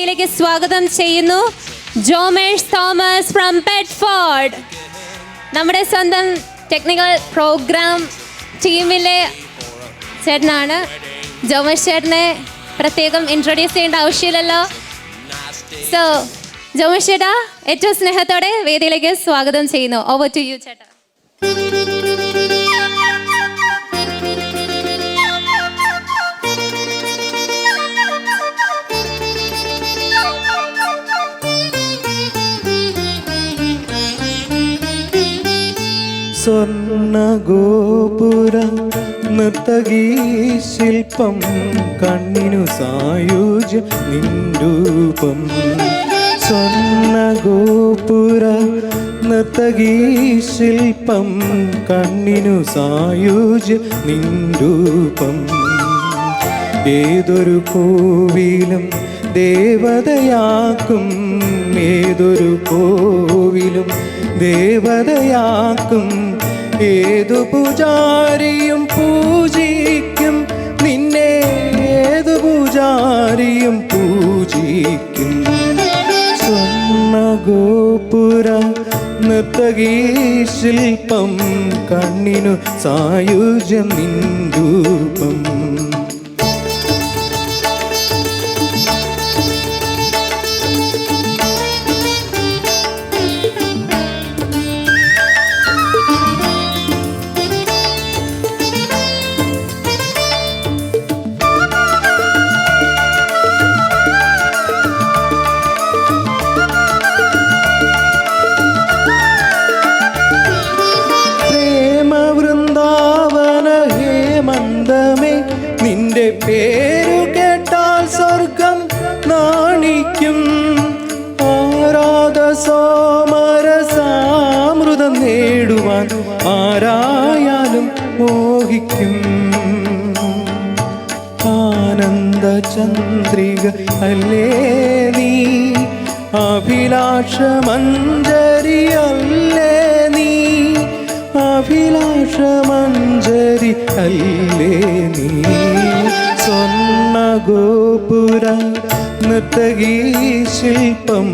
വേദിയിലേക്ക് സ്വാഗതം ചെയ്യുന്നു. ജോമേഷ് തോമസ് ഫ്രം പെഡ്ഫോർഡ്, നമ്മുടെ സ്വന്തം ടെക്നിക്കൽ പ്രോഗ്രാം ടീമിലെ ചേട്ടനാണ്. ജോമേഷ് ചേട്ടനെ പ്രത്യേകം ഇൻട്രൊഡ്യൂസ് ചെയ്യേണ്ട ആവശ്യമില്ലല്ലോ. സോ ജോമേഷ് ചേട്ടാ, ഏറ്റവും സ്നേഹത്തോടെ വേദിയിലേക്ക് സ്വാഗതം ചെയ്യുന്നു. ഓവർ ടു യു ചേട്ടാ. സ്വർണ്ണഗോപുര നർത്തകീ ശില്പം കണ്ണിനു സായുജ്യം നിൻരൂപം. സ്വർണ്ണഗോപുര നർത്തകീ ശില്പം കണ്ണിനു സായുജ്യം നിൻരൂപം. ഏതൊരു കോവിലും ദേവതയാക്കും, ഏതൊരു കോവിലും ദേവതയാക്കും. ഏതു പൂജാരിയും പൂജിക്കും നിന്നെ, ഏതു പൂജാരിയും പൂജിക്കും. സ്വർണ്ണഗോപുര നർത്തകീ ശില്പം കണ്ണിനു സായുജ്യം നിൻരൂപം. നിന്റെ പേരു കേട്ടാൽ സ്വർഗം നാണിക്കും. ആരാധ സോമരസാമൃതം നേടുവാൻ ആരായാലും മോഹിക്കും. ആനന്ദ ചന്ദ്രിക അല്ലേ നീ, അഭിലാഷമഞ്ജരി അല്ലേ നീ, അഭിലാഷമഞ്ജരി അല്ലേ നീ. സ്വർണ്ണഗോപുര നർത്തകീ ശില്പം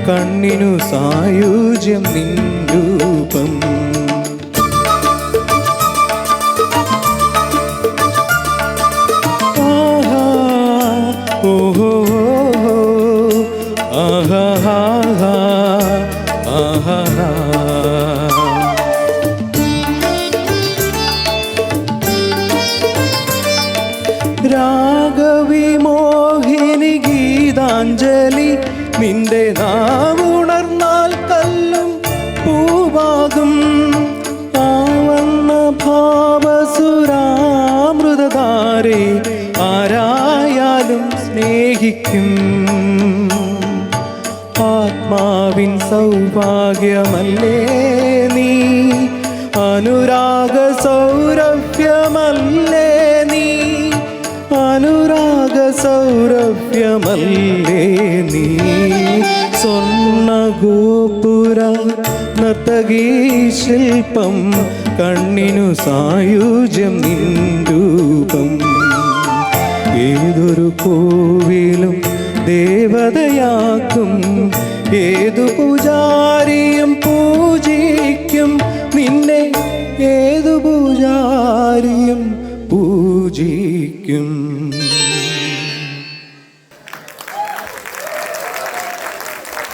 കണ്ണിനു സായുജ്യം നിൻരൂപം. ആഹാ ഓഹോ ആഹാ ആഹാ ആഹാ. രാഗവിമോഹിനി ഗീതാഞ്ജലി നിന്റെ നാവുണർന്നാൽ കല്ലും പൂവാകും. ആവണ്ണ ഭാവസുരാമൃതധാരേ ആരായാലും സ്നേഹിക്കും. ആത്മാവിൻ സൗഭാഗ്യമല്ലേ നീ, അനുരാഗ സൗരഭ്യമല്ലേ നീ, അനുരാഗ സൗരഭ്യമല്ലേ നീ. സ്വർണ്ണഗോപുര നർത്തകീ ശില്പം കണ്ണിനു സായുജ്യം നിൻരൂപം. ഏതൊരു കോവിലും ദേവതയാക്കും, ഏതു പൂജാരിയും പൂജിക്കും നിന്നെ, ഏതു പൂജാരിയും പൂജിക്കും.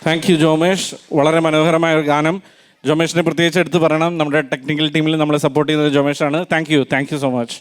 Thank you Jomesh. വളരെ മനോഹരമായ ഒരു ഗാനം. ജോമേഷിനെ പ്രത്യേകിച്ച് എടുത്ത് പറയണം, നമ്മുടെ ടെക്നിക്കൽ ടീമിൽ നമ്മളെ സപ്പോർട്ട് ചെയ്യുന്നത് ജോമേഷാണ്. Thank you so much.